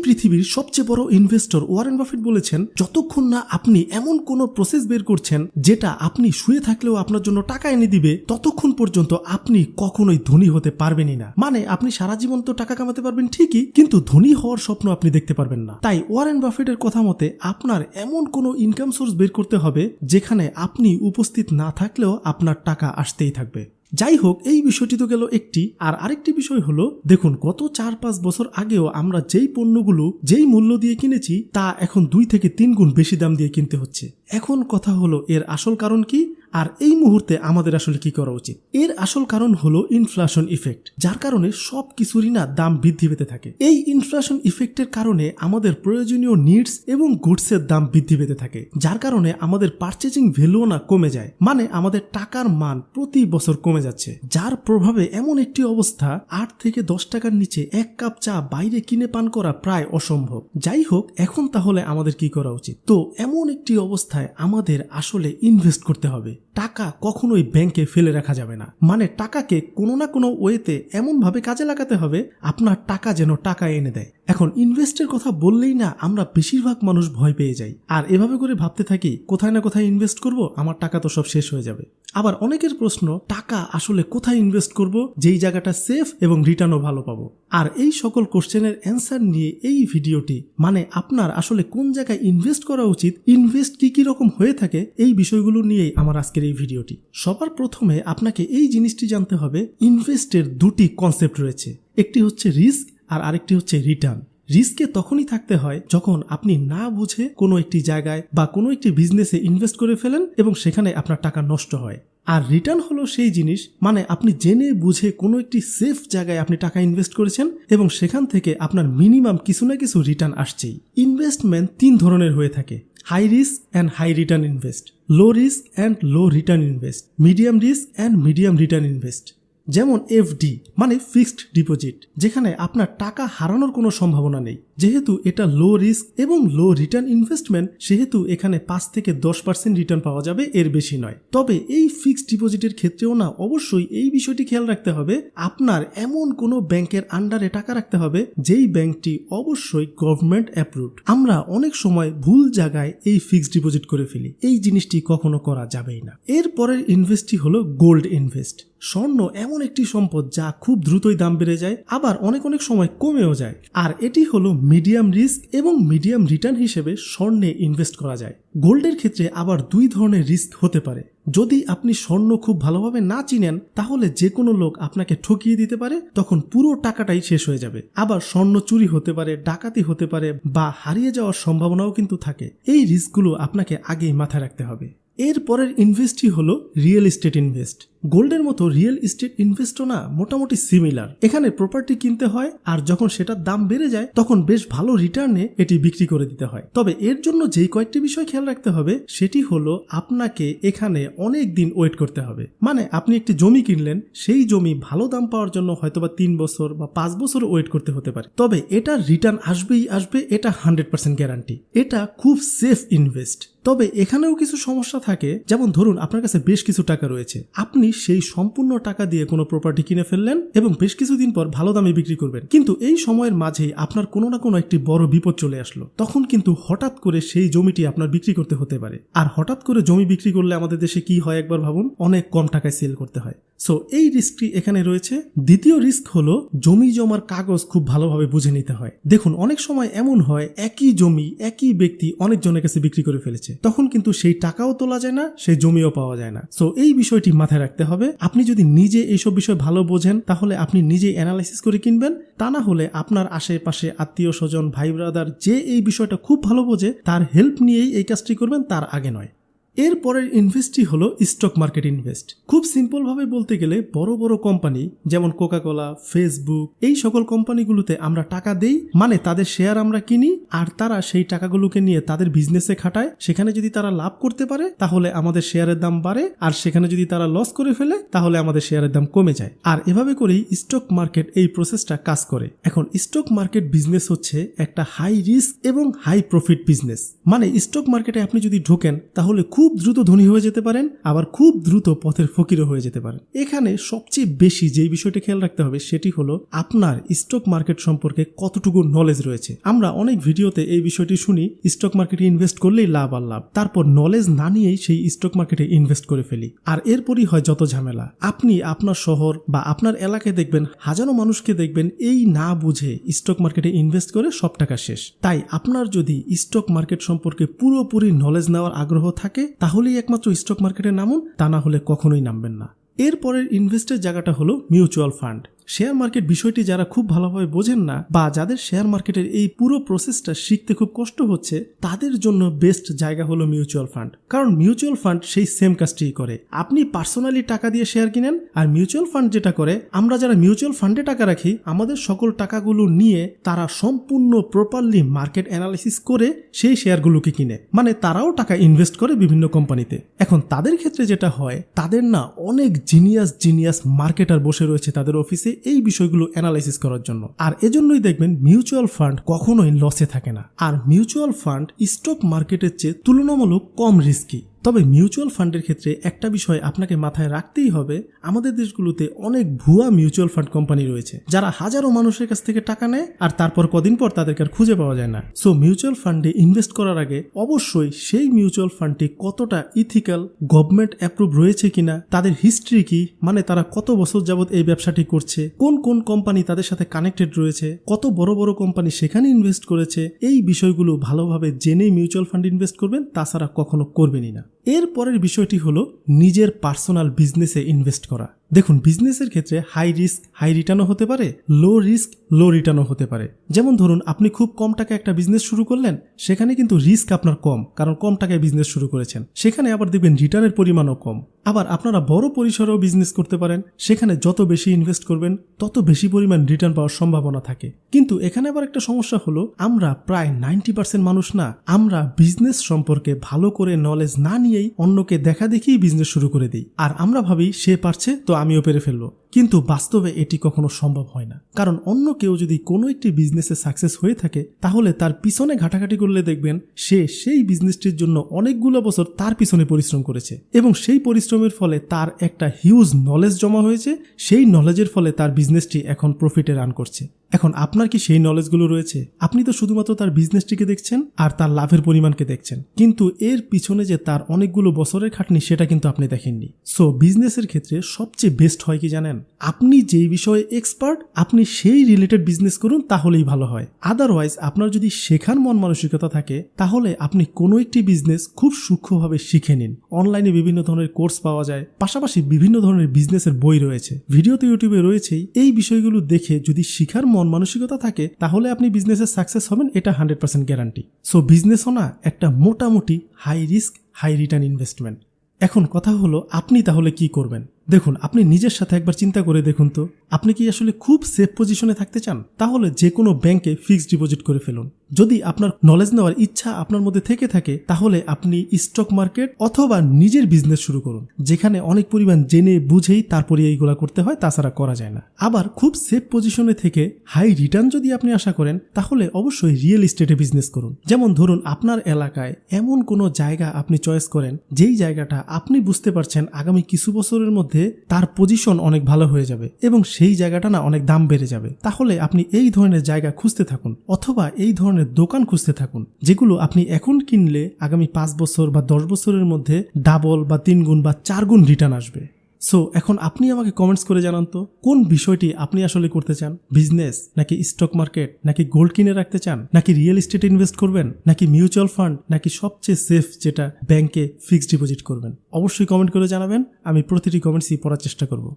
পৃথিবীর সবচেয়ে বড় ইনভেস্টর ওয়ারেন বাফেট বলেছেন, যতক্ষণ না আপনি এমন কোনো প্রসেস বের করছেন যেটা আপনি শুয়ে থাকলেও আপনার জন্য টাকা এনে দিবে, ততক্ষণ পর্যন্ত আপনি কখনোই ধনী হতে পারবেনই না। মানে আপনি সারা জীবন তো টাকা কামাতে পারবেন ঠিকই, কিন্তু ধনী হওয়ার স্বপ্ন আপনি দেখতে পারবেন না। তাই ওয়ারেন বাফেটের কথা মতে আপনার এমন কোনো ইনকাম সোর্স বের করতে হবে যেখানে আপনি উপস্থিত না থাকলেও আপনার টাকা আসতেই থাকবে। যাই হোক, এই বিষয়টি তো গেল একটি। আর আরেকটি বিষয় হলো, দেখুন গত 4-5 বছর আগেও আমরা যেই পণ্যগুলো যেই মূল্য দিয়ে কিনেছি তা এখন 2 থেকে 3 গুণ বেশি দাম দিয়ে কিনতে হচ্ছে। এখন কথা হলো এর আসল কারণ কি, আর এই মুহূর্তে আমাদের আসলে কি করা উচিত? এর আসল কারণ হলো ইনফ্লেশন ইফেক্ট, যার কারণে সব কিছুরই না দাম বৃদ্ধি পেতে থাকে। এই ইনফ্লেশন ইফেক্টের কারণে আমাদের প্রয়োজনীয় নিডস এবং গুডসের দাম বৃদ্ধি পেতে থাকে, যার কারণে আমাদের পারচেজিং ভ্যালু না কমে যায়। মানে আমাদের টাকার মান প্রতি বছর কমে যাচ্ছে, যার প্রভাবে এমন একটি অবস্থা 8 থেকে 10 টাকার নিচে 1 কাপ চা বাইরে কিনে পান করা প্রায় অসম্ভব। যাই হোক, এখন তাহলে আমাদের কি করা উচিত? তো এমন একটি অবস্থায় আমাদের আসলে ইনভেস্ট করতে হবে। টাকা কখনোই ব্যাংকে ফেলে রাখা যাবে না। মানে টাকাকে কোনো না কোনো ওয়েতে এমন ভাবে কাজে লাগাতে হবে আপনার টাকা যেন টাকা এনে দেয়। এখন ইনভেস্টের কথা বললেই না আমরা বেশিরভাগ মানুষ ভয় পেয়ে যাই, আর এভাবে করে ভাবতে থাকি কোথায় না কোথায় ইনভেস্ট করব, আমার টাকা তো সব শেষ হয়ে যাবে। আবার অনেকের প্রশ্ন, টাকা আসলে কোথায় ইনভেস্ট করব যেই জায়গাটা সেফ এবং রিটার্নও ভালো পাবো? আর এই সকল কোশ্চেনের অ্যান্সার নিয়ে এই ভিডিওটি, মানে আপনার আসলে কোন জায়গায় ইনভেস্ট করা উচিত, ইনভেস্ট কি রকম হয়ে থাকে, এই বিষয়গুলো নিয়েই আমার আজকের এই ভিডিওটি। সবার প্রথমে আপনাকে এই জিনিসটি জানতে হবে, ইনভেস্টের 2টি কনসেপ্ট রয়েছে। একটি হচ্ছে রিস্ক আর আরেকটি হচ্ছে রিটার্ন। রিস্কে তখনই থাকতে হয় যখন আপনি না বুঝে কোনো একটি জায়গায় বা কোনো একটি বিজনেসে ইনভেস্ট করে ফেলেন এবং সেখানে আপনার টাকা নষ্ট হয়। আর রিটার্ন হলো সেই জিনিস, মানে আপনি জেনে বুঝে কোনো একটি সেফ জায়গায় আপনি টাকা ইনভেস্ট করেছেন এবং সেখান থেকে আপনার মিনিমাম কিছু না কিছু রিটার্ন আসছেই। ইনভেস্টমেন্ট 3 ধরনের হয়ে থাকে: high risk and high return invest, low risk and low return invest, medium risk and medium return invest. যেমন এফডি মানে ফিক্সড ডিপোজিট, যেখানে আপনার টাকা হারানোর কোনো সম্ভাবনা নেই। যেহেতু এটা লো রিস্ক এবং লো রিটার্ন ইনভেস্টমেন্ট, সেহেতু এখানে 5 থেকে 10% রিটার্ন পাওয়া যাবে, এর বেশি নয়। তবে এই ফিক্সড ডিপোজিটের ক্ষেত্রেও না অবশ্যই এই বিষয়টি খেয়াল রাখতে হবে, আপনার এমন কোনো ব্যাংকের আন্ডারে টাকা রাখতে হবে যেই ব্যাংকটি অবশ্যই গভর্নমেন্ট অ্যাপ্রুভড। আমরা অনেক সময় ভুল জায়গায় এই ফিক্সড ডিপোজিট করে ফেলি, এই জিনিসটি কখনো করা যাবেই না। এরপরের ইনভেস্টটি হলো গোল্ড ইনভেস্ট। স্বর্ণ এমন একটি সম্পদ যা খুব দ্রুতই দাম বেড়ে যায়, আবার অনেক সময় কমেও যায়। আর এটি হলো মিডিয়াম রিস্ক এবং মিডিয়াম রিটার্ন হিসেবে স্বর্ণে ইনভেস্ট করা যায়। গোল্ডের ক্ষেত্রে আবার 2 ধরনের রিস্ক হতে পারে। যদি আপনি স্বর্ণ খুব ভালোভাবে না চিনেন, তাহলে যে কোনো লোক আপনাকে ঠকিয়ে দিতে পারে, তখন পুরো টাকাটাই শেষ হয়ে যাবে। আবার স্বর্ণ চুরি হতে পারে, ডাকাতি হতে পারে বা হারিয়ে যাওয়ার সম্ভাবনাও কিন্তু থাকে। এই রিস্কগুলো আপনাকে আগেই মাথায় রাখতে হবে। এরপরের ইনভেস্টই হলো রিয়েল এস্টেট ইনভেস্ট। গোল্ডের মতো রিয়েল এস্টেট ইনভেস্টও না মোটামুটি সিমিলার। এখানে প্রপার্টি কিনতে হয়, আর যখন সেটার দাম বেড়ে যায় তখন বেশ ভালো রিটার্নে এটি বিক্রি করে দিতে হয়। তবে এর জন্য যেই কয়েকটি বিষয় খেয়াল রাখতে হবে, সেটি হলো আপনাকে এখানে অনেক দিন ওয়েট করতে হবে। মানে আপনি একটি জমি কিনলেন, সেই জমি ভালো দাম পাওয়ার জন্য হয়তোবা 3 বছর বা 5 বছর ওয়েট করতে হতে পারে। তবে এটার রিটার্ন আসবেই আসবে, এটা 100% গ্যারান্টি। এটা খুব সেফ ইনভেস্ট। তবে এখানেও কিছু সমস্যা থাকে, যেমন ধরুন আপনার কাছে বেশ কিছু টাকা রয়েছে, আপনি সেই সম্পূর্ণ টাকা দিয়ে কোনো প্রপার্টি কিনে ফেললেন এবং বেশ কিছুদিন পর ভালো দামে বিক্রি করবেন, কিন্তু এই সময়ের মাঝেই আপনার কোনো না কোনো একটি বড় বিপদ চলে আসলো। তখন কিন্তু হঠাৎ করে সেই জমিটি আপনার বিক্রি করতে হতে পারে। আর হঠাৎ করে জমি বিক্রি করলে আমাদের দেশে কি হয় একবার ভাবুন, অনেক কম টাকায় সেল করতে হয়। সো এই রিস্কটি এখানে রয়েছে। দ্বিতীয় রিস্ক হলো জমি জমার কাগজ খুব ভালোভাবে বুঝে নিতে হয়। দেখুন অনেক সময় এমন হয়, একই জমি একই ব্যক্তি অনেকজনের কাছে বিক্রি করে ফেলেছে, তখন কিন্তু সেই টাকাও তোলা যায় না, সেই জমিও পাওয়া যায় না। সো এই বিষয়টি মাথায় রাখতে হবে। আপনি যদি নিজে এইসব বিষয় ভালো বোঝেন, তাহলে আপনি নিজেই অ্যানালাইসিস করে কিনবেন। তা না হলে আপনার আশেপাশে আত্মীয় স্বজন, ভাই ব্রাদার যে এই বিষয়টা খুব ভালো বোঝে, তার হেল্প নিয়েই এই কাজটি করবেন, তার আগে নয়। এরপরের ইনভেস্টই হলো স্টক মার্কেট ইনভেস্ট। খুব সিম্পল ভাবে বলতে গেলে বড় বড় কোম্পানি যেমন কোকাকোলা, ফেসবুক, এই সকল কোম্পানিগুলোতে আমরা টাকা দেই, মানে তাদের শেয়ার আমরা কিনি, আর তারা সেই টাকাগুলোকে নিয়ে তাদের বিজনেসে খাটায়। সেখানে যদি তারা লাভ করতে পারে তাহলে আমাদের শেয়ারের দাম বাড়ে, আর সেখানে যদি তারা লস করে ফেলে তাহলে আমাদের শেয়ারের দাম কমে যায়। আর এভাবে করেই স্টক মার্কেট এই প্রসেসটা কাজ করে। এখন স্টক মার্কেট বিজনেস হচ্ছে একটা হাই রিস্ক এবং হাই প্রফিট বিজনেস। মানে স্টক মার্কেটে আপনি যদি ঢোকেন তাহলে খুব খুব দ্রুত ধনী হয়ে যেতে পারেন, আবার খুব দ্রুত পথের ফকিরও হয়ে যেতে পারেন। এখানে সবচেয়ে বেশি যেই বিষয়টা খেয়াল রাখতে হবে সেটি হলো আপনার স্টক মার্কেট সম্পর্কে কতটুকু নলেজ রয়েছে। আমরা অনেক ভিডিওতে এই বিষয়টি শুনি, স্টক মার্কেটে ইনভেস্ট করলেই লাভ আর লাভ, তারপর নলেজ না নিয়েই সেই স্টক মার্কেটে ইনভেস্ট করে ফেলি, আর এরপরই হয় যত ঝামেলা। আপনি আপনার শহর বা আপনার এলাকায় দেখবেন হাজারো মানুষকে দেখবেন এই না বুঝে স্টক মার্কেটে ইনভেস্ট করে সব টাকা শেষ। তাই আপনার যদি স্টক মার্কেট সম্পর্কে পুরোপুরি নলেজ নেওয়ার আগ্রহ থাকে তাহলেই একমাত্র স্টক মার্কেটে নামুন, তা না হলে কখনোই নামবেন না। এরপরের ইনভেস্টের জায়গাটা হলো মিউচুয়াল ফান্ড। শেয়ার মার্কেট বিষয়টি যারা খুব ভালোভাবে বোঝেন না বা যাদের শেয়ার মার্কেটের এই পুরো প্রসেসটা শিখতে খুব কষ্ট হচ্ছে, তাদের জন্য বেস্ট জায়গা হলো মিউচুয়াল ফান্ড। কারণ মিউচুয়াল ফান্ড সেই সেম কাজটিই করে। আপনি পার্সোনালি টাকা দিয়ে শেয়ার কিনেন, আর মিউচুয়াল ফান্ড যেটা করে, আমরা যারা মিউচুয়াল ফান্ডে টাকা রাখি আমাদের সকল টাকাগুলো নিয়ে তারা সম্পূর্ণ প্রপারলি মার্কেট অ্যানালাইসিস করে সেই শেয়ারগুলোকে কিনে, মানে তারাও টাকা ইনভেস্ট করে বিভিন্ন কোম্পানিতে। এখন তাদের ক্ষেত্রে যেটা হয়, তাদের না অনেক জিনিয়াস মার্কেটার বসে রয়েছে তাদের অফিসে এই বিষয়গুলো অ্যানালাইসিস করার জন্য, আর এজন্যই দেখবেন মিউচুয়াল ফান্ড কখনোই লসে থাকে না। আর মিউচুয়াল ফান্ড স্টক মার্কেটের চেয়ে তুলনামূলক কম রিস্কি। তবে মিউচুয়াল ফান্ডের ক্ষেত্রে একটা বিষয় আপনাকে মাথায় রাখতেই হবে, আমাদের দেশগুলোতে অনেক ভুয়া মিউচুয়াল ফান্ড কোম্পানি রয়েছে যারা হাজারো মানুষের কাছ থেকে টাকা নেয় আর তারপর কদিন পর তাদেরকে আর খুঁজে পাওয়া যায় না। সো মিউচুয়াল ফান্ডে ইনভেস্ট করার আগে অবশ্যই সেই মিউচুয়াল ফান্ডটি কতটা ইথিক্যাল, গভর্নমেন্ট অ্যাপ্রুভ রয়েছে কিনা, তাদের হিস্ট্রি কি, মানে তারা কত বছর যাবত এই ব্যবসাটি করছে, কোন কোন কোম্পানি তাদের সাথে কানেক্টেড রয়েছে, কত বড় বড় কোম্পানি সেখানে ইনভেস্ট করেছে, এই বিষয়গুলো ভালোভাবে জেনেই মিউচুয়াল ফান্ড ইনভেস্ট করবেন, তাছাড়া কখনো করবেনই না। এর পরের বিষয়টি হলো নিজের পার্সোনাল বিজনেসে ইনভেস্ট করা। দেখুন, বিজনেসের ক্ষেত্রে হাই রিস্ক হাই রিটার্নও হতে পারে, লো রিস্ক লো রিটার্নও হতে পারে। যেমন ধরুন আপনি খুব কম টাকায় একটা বিজনেস শুরু করলেন, সেখানে কিন্তু রিস্ক আপনার কম, কারণ কম টাকায় বিজনেস শুরু করেছেন, সেখানে আবার দেখবেন রিটার্নের পরিমাণও কম। আবার আপনারা বড় পরিসরেও বিজনেস করতে পারেন, সেখানে যত বেশি ইনভেস্ট করবেন তত বেশি পরিমাণ রিটার্ন পাওয়ার সম্ভাবনা থাকে। কিন্তু এখানে আবার একটা সমস্যা হলো, আমরা প্রায় 90% মানুষ না, আমরা বিজনেস সম্পর্কে ভালো করে নলেজ না নিয়েই অন্যকে দেখা দেখিয়ে বিজনেস শুরু করে দিই, আর আমরা ভাবি সে পারছে তো আমিও পেরে ফেলবো। কিন্তু বাস্তবে এটি কখনো সম্ভব হয় না, কারণ অন্য কেউ যদি কোনো একটি বিজনেসে সাকসেস হয়ে থাকে তাহলে তার পিছনে ঘাটাঘাটি করলে দেখবেন সে সেই বিজনেসটির জন্য অনেকগুলো বছর তার পিছনে পরিশ্রম করেছে, এবং সেই পরিশ্রমের ফলে তার একটা হিউজ নলেজ জমা হয়েছে, সেই নলেজের ফলে তার বিজনেসটি এখন প্রফিটে রান করছে। এখন আপনার কি সেই নলেজগুলো রয়েছে? আপনি তো শুধুমাত্র তার বিজনেসটিকে দেখছেন আর তার লাভের পরিমাণকে দেখছেন, কিন্তু এর পিছনে যে তার অনেকগুলো বছরের খাটনি সেটা কিন্তু আপনি দেখেননি। সো বিজনেসের ক্ষেত্রে সবচেয়ে বেস্ট হয় কি জানেন? আপনি যেই বিষয়ে এক্সপার্ট আপনি সেই রিলেটেড বিজনেস করুন, তাহলেই ভালো হয়। আদারওয়াইজ আপনার যদি শেখার মন মানসিকতা থাকে তাহলে আপনি কোনো একটি বিজনেস খুব সূক্ষ্মভাবে শিখে নিন। অনলাইনে বিভিন্ন ধরনের কোর্স পাওয়া যায়, পাশাপাশি বিভিন্ন ধরনের বিজনেসের বই রয়েছে, ভিডিওতে ইউটিউবে রয়েছেই। এই বিষয়গুলো দেখে যদি শিখার মন মানসিকতা থাকে তাহলে আপনি বিজনেসে সাকসেস হবেন, এটা 100% গ্যারান্টি। সো বিজনেসও না একটা মোটামুটি high risk high return investment. এখন কথা হলো আপনি তাহলে কি করবেন? দেখুন, আপনি নিজের সাথে একবার চিন্তা করে দেখুন তো, আপনি কি আসলে খুব সেফ পজিশনে থাকতে চান? তাহলে যে কোনো ব্যাংকে ফিক্সড ডিপোজিট করে ফেলুন। যদি আপনার নলেজ নেওয়ার ইচ্ছা আপনার মধ্যে থেকে থাকে তাহলে আপনি স্টক মার্কেট অথবা নিজের বিজনেস শুরু করুন, যেখানে অনেক পরিমাণ জেনে বুঝেই তারপরে এইগুলা করতে হয়, তাছাড়া করা যায় না। আবার খুব সেফ পজিশনে থেকে হাই রিটার্ন যদি আপনি আশা করেন তাহলে অবশ্যই রিয়েল এস্টেটে বিজনেস করুন। যেমন ধরুন আপনার এলাকায় এমন কোনো জায়গা আপনি চয়েস করেন যেই জায়গাটা আপনি বুঝতে পারছেন আগামী কিছু বছরের মধ্যে তার পজিশন অনেক ভালো হয়ে যাবে এবং সেই জায়গাটা না অনেক দাম বেড়ে যাবে, তাহলে আপনি এই ধরনের জায়গা খুঁজতে থাকুন অথবা এই ধরনের দোকান খুঁজতে থাকুন, যেগুলো আপনি এখন কিনলে আগামী 5 বছর বা 10 বছরের মধ্যে ডাবল বা 3 গুণ বা 4 গুণ রিটার্ন আসবে। সো এখন আপনি আমাকে কমেন্টস করে জানান তো, কোন বিষয়টি আপনি আসলে করতে চান? বিজনেস নাকি স্টক মার্কেট, নাকি গোল্ড কিনে রাখতে চান, নাকি রিয়েল এস্টেটে ইনভেস্ট করবেন, নাকি মিউচুয়াল ফান্ড, নাকি সবচেয়ে সেফ যেটা ব্যাংকে ফিক্সড ডিপোজিট করবেন? অবশ্যই কমেন্ট করে জানাবেন, আমি প্রতিটি কমেন্টসই পড়ার চেষ্টা করব।